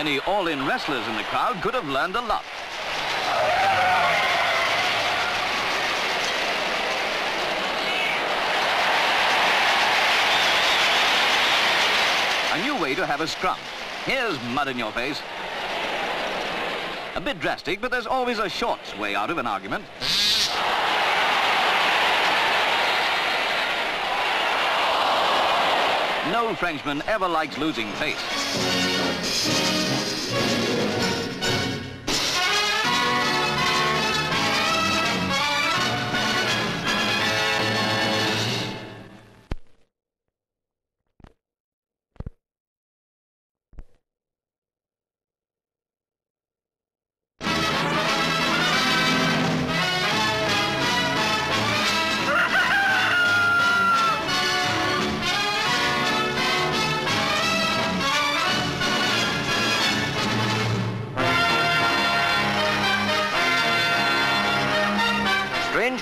Any all-in wrestlers in the crowd could have learned a lot. A new way to have a scrum. Here's mud in your face. A bit drastic, but there's always a short way out of an argument. No Frenchman ever likes losing face.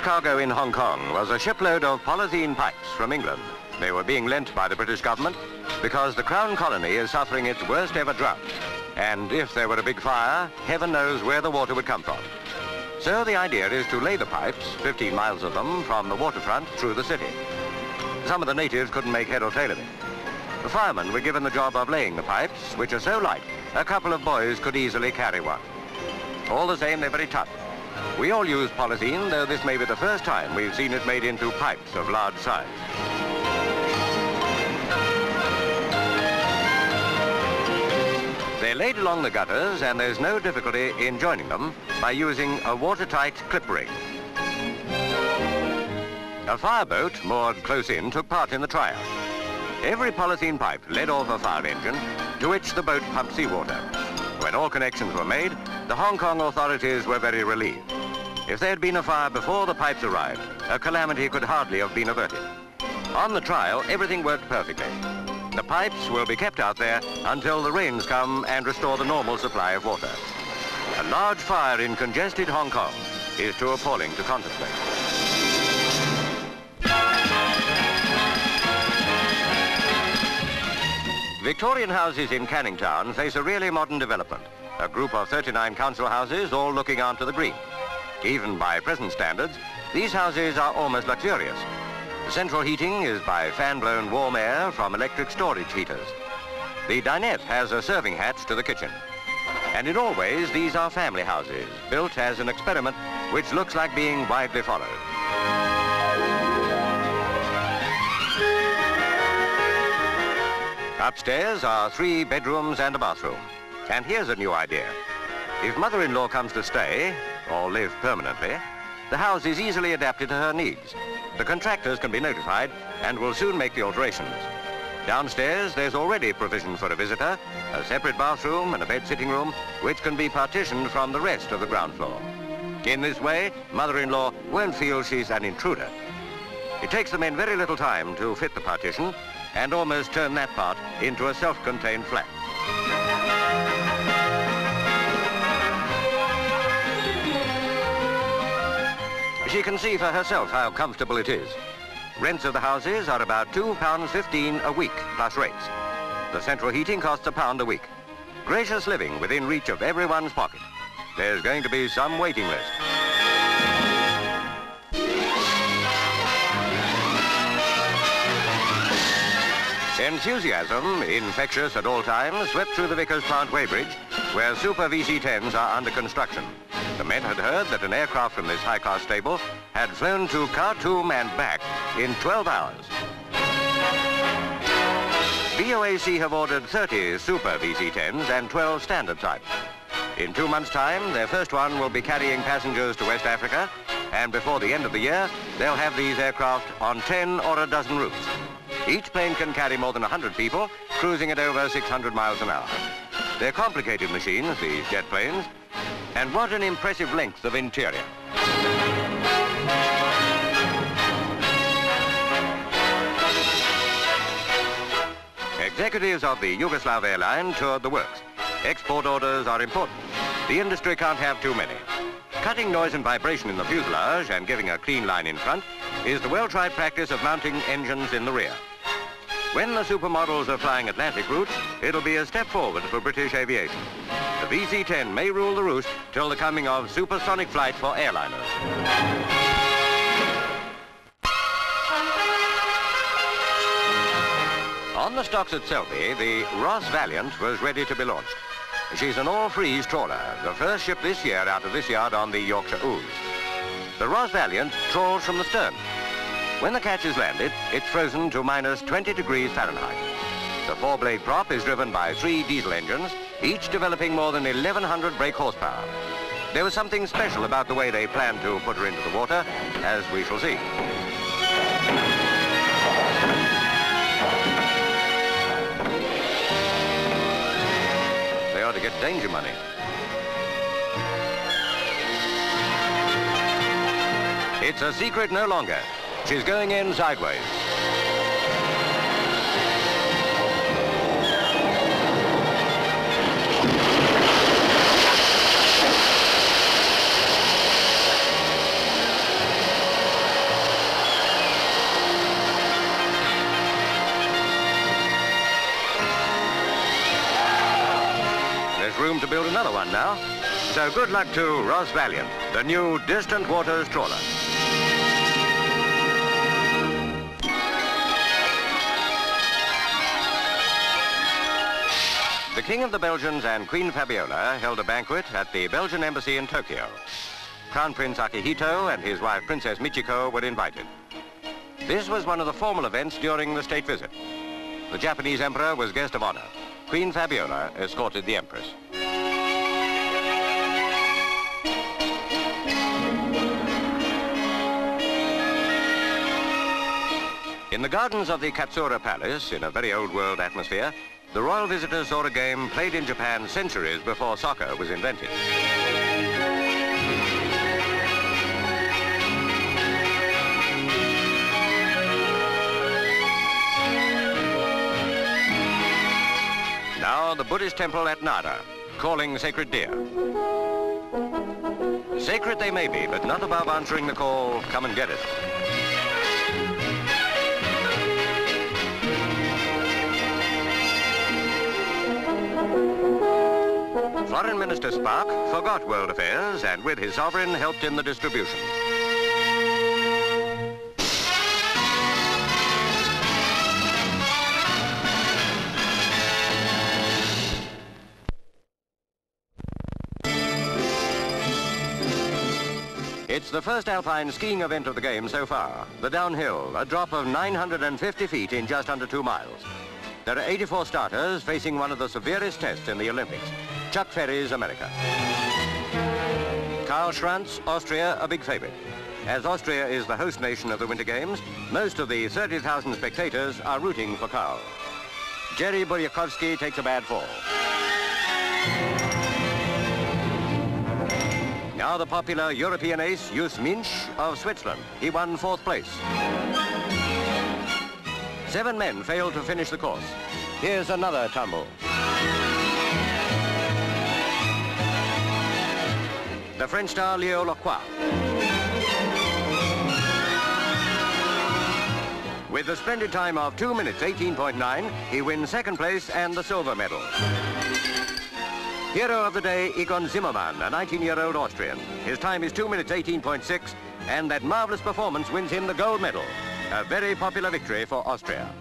Cargo in Hong Kong was a shipload of polythene pipes from England. They were being lent by the British government because the Crown Colony is suffering its worst ever drought. And if there were a big fire, heaven knows where the water would come from. So the idea is to lay the pipes, 15 miles of them, from the waterfront through the city. Some of the natives couldn't make head or tail of it. The firemen were given the job of laying the pipes, which are so light, a couple of boys could easily carry one. All the same, they're very tough. We all use polythene, though this may be the first time we've seen it made into pipes of large size. They're laid along the gutters, and there's no difficulty in joining them by using a watertight clip ring. A fireboat moored close in took part in the trial. Every polythene pipe led off a fire engine, to which the boat pumped seawater. When all connections were made, the Hong Kong authorities were very relieved. If there had been a fire before the pipes arrived, a calamity could hardly have been averted. On the trial, everything worked perfectly. The pipes will be kept out there until the rains come and restore the normal supply of water. A large fire in congested Hong Kong is too appalling to contemplate. Victorian houses in Canning Town face a really modern development. A group of 39 council houses all looking onto the green. Even by present standards, these houses are almost luxurious. The central heating is by fan-blown warm air from electric storage heaters. The dinette has a serving hatch to the kitchen. And in all ways, these are family houses, built as an experiment which looks like being widely followed. Upstairs are 3 bedrooms and a bathroom. And here's a new idea. If mother-in-law comes to stay, or live permanently, the house is easily adapted to her needs. The contractors can be notified and will soon make the alterations. Downstairs, there's already provision for a visitor, a separate bathroom and a bed-sitting room, which can be partitioned from the rest of the ground floor. In this way, mother-in-law won't feel she's an intruder. It takes the men very little time to fit the partition and almost turn that part into a self-contained flat. She can see for herself how comfortable it is. Rents of the houses are about £2.15 a week, plus rates. The central heating costs £1 a week. Gracious living within reach of everyone's pocket. There's going to be some waiting list. Enthusiasm, infectious at all times, swept through the Vickers Plant Weybridge, where Super VC-10s are under construction. The men had heard that an aircraft from this high-class stable had flown to Khartoum and back in 12 hours. BOAC have ordered 30 Super VC-10s and 12 standard types. In 2 months' time, their first one will be carrying passengers to West Africa, and before the end of the year, they'll have these aircraft on 10 or a dozen routes. Each plane can carry more than 100 people, cruising at over 600 miles an hour. They're complicated machines, these jet planes, and what an impressive length of interior. Executives of the Yugoslav airline toured the works. Export orders are important. The industry can't have too many. Cutting noise and vibration in the fuselage and giving a clean line in front is the well-tried practice of mounting engines in the rear. When the supermodels are flying Atlantic routes, it'll be a step forward for British aviation. The VC-10 may rule the roost till the coming of supersonic flight for airliners. On the stocks at Selby, the Ross Valiant was ready to be launched. She's an all-freeze trawler, the first ship this year out of this yard on the Yorkshire Ooze. The Ross Valiant trawls from the stern. When the catch is landed, it's frozen to minus 20 degrees Fahrenheit. The four-blade prop is driven by 3 diesel engines, each developing more than 1,100 brake horsepower. There was something special about the way they planned to put her into the water, as we shall see. They ought to get danger money. It's a secret no longer. She's going in sideways. There's room to build another one now. So good luck to Ross Valiant, the new distant waters trawler. The King of the Belgians and Queen Fabiola held a banquet at the Belgian embassy in Tokyo. Crown Prince Akihito and his wife Princess Michiko were invited. This was one of the formal events during the state visit. The Japanese emperor was guest of honor. Queen Fabiola escorted the empress. In the gardens of the Katsura Palace, in a very old-world atmosphere, the royal visitors saw a game played in Japan centuries before soccer was invented. Now the Buddhist temple at Nara, calling sacred deer. Sacred they may be, but not above answering the call, come and get it. Foreign Minister Spark forgot world affairs and with his sovereign helped in the distribution. It's the first alpine skiing event of the game so far. The downhill, a drop of 950 feet in just under 2 miles. There are 84 starters facing one of the severest tests in the Olympics. Chuck Ferry's America. Karl Schranz, Austria, a big favorite. As Austria is the host nation of the Winter Games, most of the 30,000 spectators are rooting for Karl. Jerry Buryakovsky takes a bad fall. Now the popular European ace, Jus Minch of Switzerland. He won 4th place. 7 men failed to finish the course. Here's another tumble. The French star Leo Lacroix. With a splendid time of 2 minutes 18.9, he wins 2nd place and the silver medal. Hero of the day, Egon Zimmermann, a 19-year-old Austrian. His time is 2 minutes 18.6, and that marvelous performance wins him the gold medal. A very popular victory for Austria.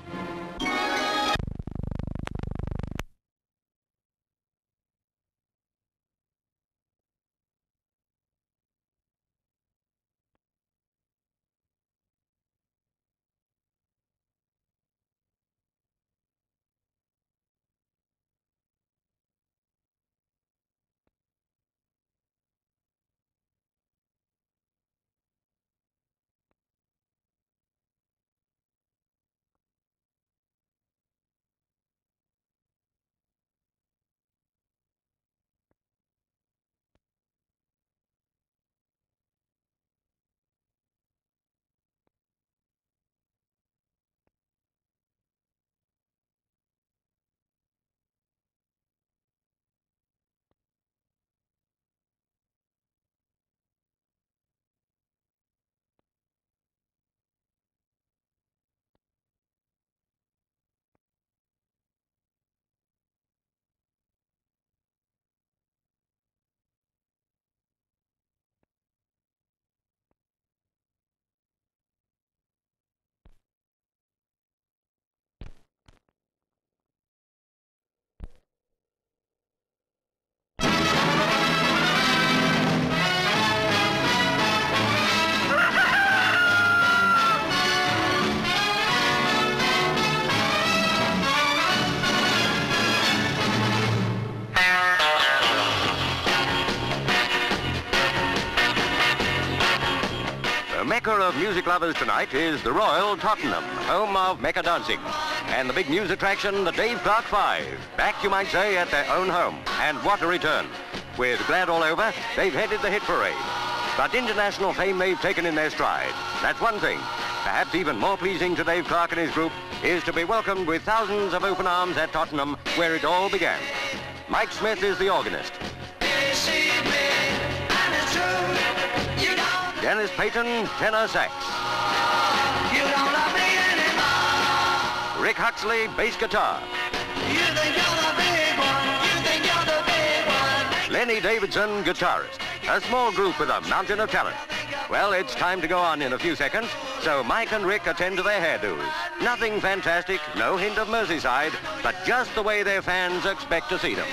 mecca of music lovers tonight is the Royal Tottenham, home of Mecca dancing. And the big news attraction, the Dave Clark 5. Back, you might say, at their own home. And what a return. With Glad all over, they've headed the hit parade. But international fame they've taken in their stride. That's one thing. Perhaps even more pleasing to Dave Clark and his group is to be welcomed with thousands of open arms at Tottenham, where it all began. Mike Smith is the organist. Dennis Payton, tenor sax. You don't love me anymore. Rick Huxley, bass guitar. You think you're the big one. You think you're the big one. Lenny Davidson, guitarist. A small group with a mountain of talent. Well, it's time to go on in a few seconds, so Mike and Rick attend to their hairdos. Nothing fantastic, no hint of Merseyside, but just the way their fans expect to see them.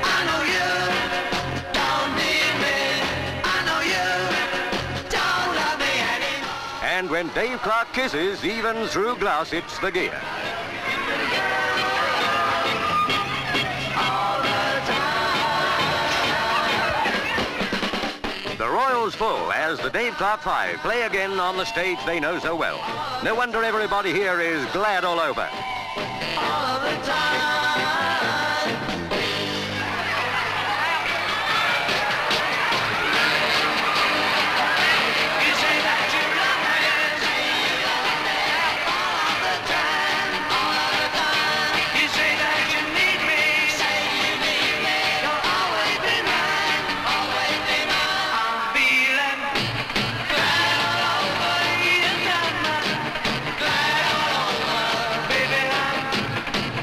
I know you don't need me. I know you don't love me anymore. And when Dave Clark kisses, even through glass, it's the gear. The Royals full as the Dave Clark 5 play again on the stage they know so well. No wonder everybody here is glad all over. All of the time. You say that you love me. All of the time. All of the time. You say that you need me. Say you need me. You'll always be mine. Always be mine. I'm feeling glad all over you, mama. Glad all over, baby. I'm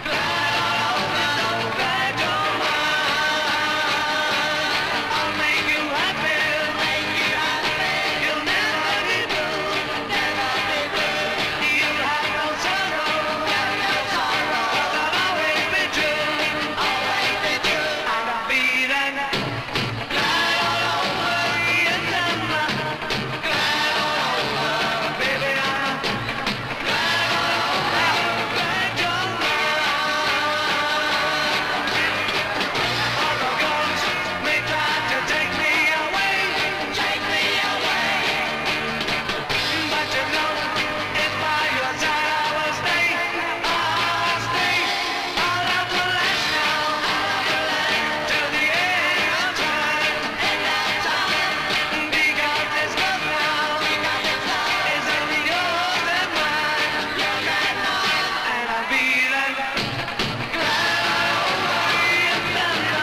glad all over. So glad you're mine. I'll make you happy. Make you happy. You'll never be blue. Never be blue. You'll have no sorrow. Have no sorrow. 'Cause I'll always be true. Always be true. And I'm feeling glad all over you, mama. Glad all over, baby. I'm glad all over. Glad you're mine. All the ghosts may try to take me away. Take me away. But you know, if by your side I will stay. I'll stay. Our love will last now. Our love will last till the end of time. End of time. Because this love now. Because this love is only yours and mine. Yours and mine. And I'm feeling glad all over you, mama.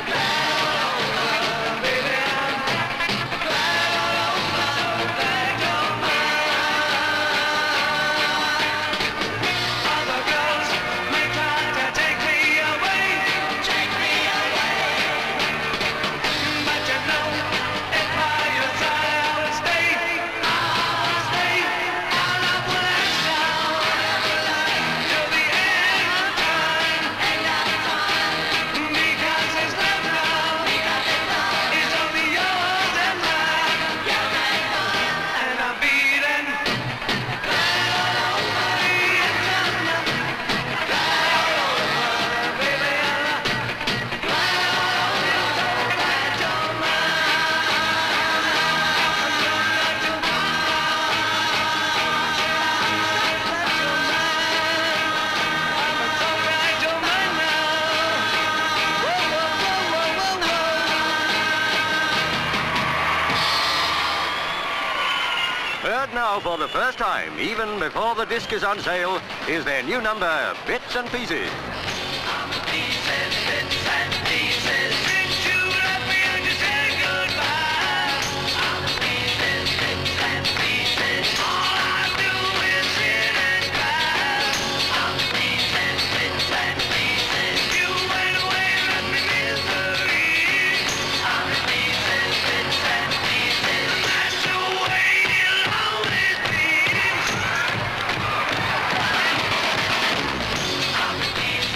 Glad all over, baby. I'm glad all over. So glad you're mine. Other girls may try to take me away. Take me away. But you know, if by your side I will stay. I'll stay. Our love will last now. Till the end of time. End of time. Because this love now. Because this love is only yours and mine. Yours and mine. And I'm feeling glad all over you, mama. Glad all over, baby. I'm glad all over. Glad you're Heard now for the first time, even before the disc is on sale, is their new number, Bits and Pieces. pieces, bits and pieces. Since you left me, I just said goodbye. I'm pieces, bits and pieces. All I do is sit and cry. I'm pieces, bits and pieces. You went away, left me misery. I'm pieces, bits and pieces. That's the way it'll always be. I'm pieces.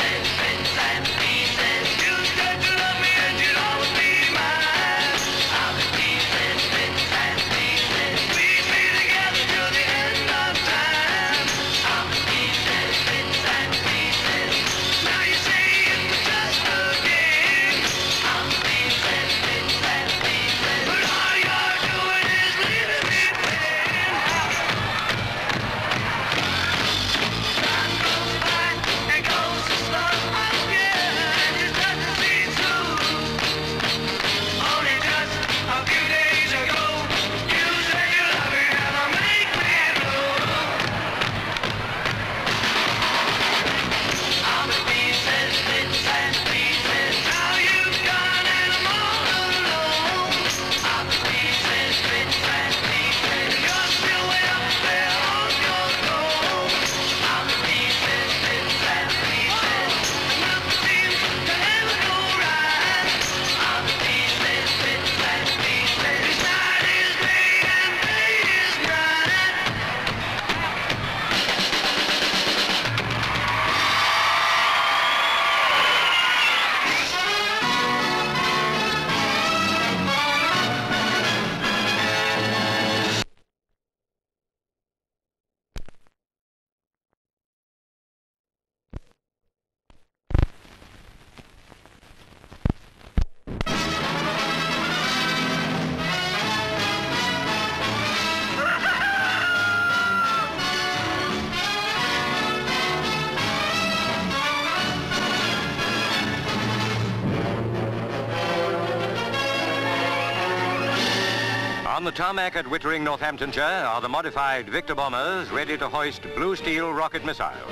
On the tarmac at Wittering, Northamptonshire, are the modified Victor bombers ready to hoist blue steel rocket missiles.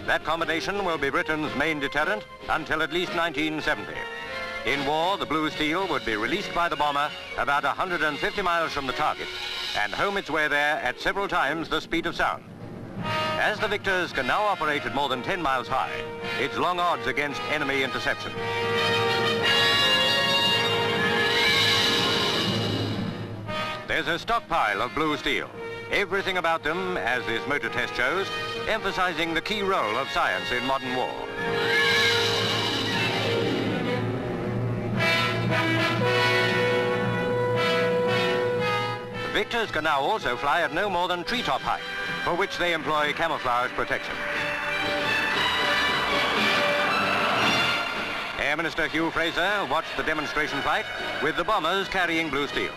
That combination will be Britain's main deterrent until at least 1970. In war, the blue steel would be released by the bomber about 150 miles from the target and home its way there at several times the speed of sound. As the Victors can now operate at more than 10 miles high, it's long odds against enemy interception. There's a stockpile of blue steel. Everything about them, as this motor test shows, emphasizing the key role of science in modern war. The Victors can now also fly at no more than treetop height, for which they employ camouflage protection. Air Minister Hugh Fraser watched the demonstration flight with the bombers carrying blue steel.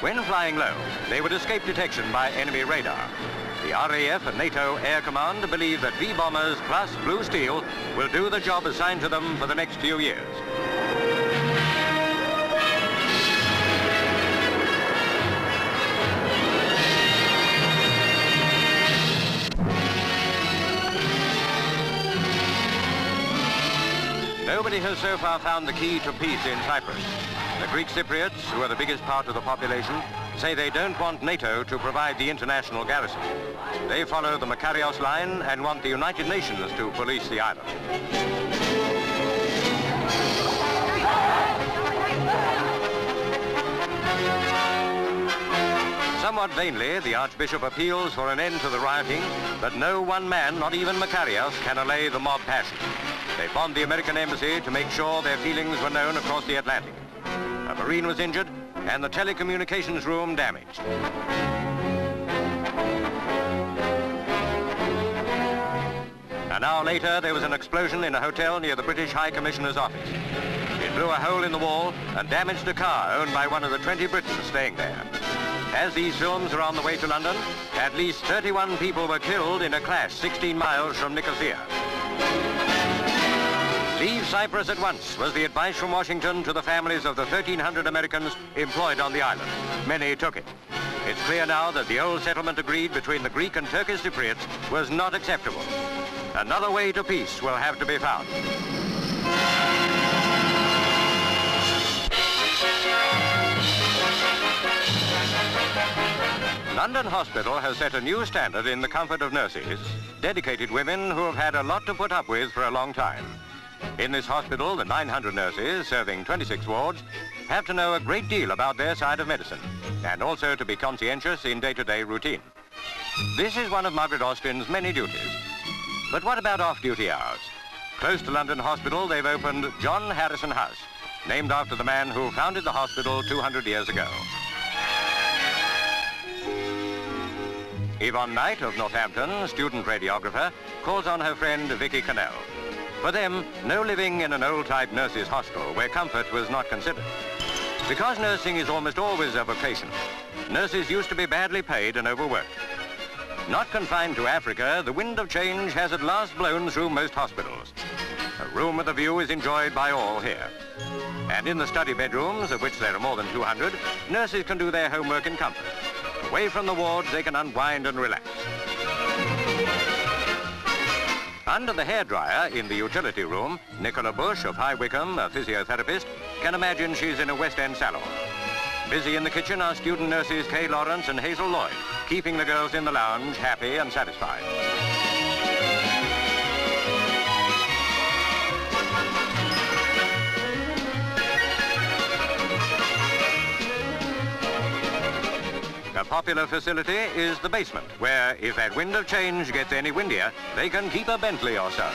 When flying low, they would escape detection by enemy radar. The RAF and NATO Air Command believe that V-bombers plus blue steel will do the job assigned to them for the next few years. Nobody has so far found the key to peace in Cyprus. The Greek Cypriots, who are the biggest part of the population, say they don't want NATO to provide the international garrison. They follow the Makarios line and want the United Nations to police the island. Somewhat vainly, the Archbishop appeals for an end to the rioting, but no one man, not even Makarios, can allay the mob passion. They bombed the American embassy to make sure their feelings were known across the Atlantic. A Marine was injured and the telecommunications room damaged. An hour later, there was an explosion in a hotel near the British High Commissioner's office. It blew a hole in the wall and damaged a car owned by one of the 20 Britons staying there. As these films are on the way to London, at least 31 people were killed in a clash 16 miles from Nicosia. Leave Cyprus at once was the advice from Washington to the families of the 1,300 Americans employed on the island. Many took it. It's clear now that the old settlement agreed between the Greek and Turkish Cypriots was not acceptable. Another way to peace will have to be found. London Hospital has set a new standard in the comfort of nurses, dedicated women who have had a lot to put up with for a long time. In this hospital, the 900 nurses, serving 26 wards, have to know a great deal about their side of medicine, and also to be conscientious in day-to-day routine. This is one of Margaret Austin's many duties. But what about off-duty hours? Close to London Hospital, they've opened John Harrison House, named after the man who founded the hospital 200 years ago. Yvonne Knight of Northampton, student radiographer, calls on her friend Victoria Kennell. For them, no living in an old-type nurses' hostel where comfort was not considered. Because nursing is almost always a vocation, nurses used to be badly paid and overworked. Not confined to Africa, the wind of change has at last blown through most hospitals. A room with a view is enjoyed by all here. And in the study bedrooms, of which there are more than 200, nurses can do their homework in comfort. Away from the wards, they can unwind and relax. Under the hairdryer in the utility room, Nickola Bush of High Wycombe, a physiotherapist, can imagine she's in a West End salon. Busy in the kitchen are student nurses Kay Lawrence and Hazel Lloyd, keeping the girls in the lounge happy and satisfied. A popular facility is the basement, where if that wind of change gets any windier, they can keep a Bentley or so.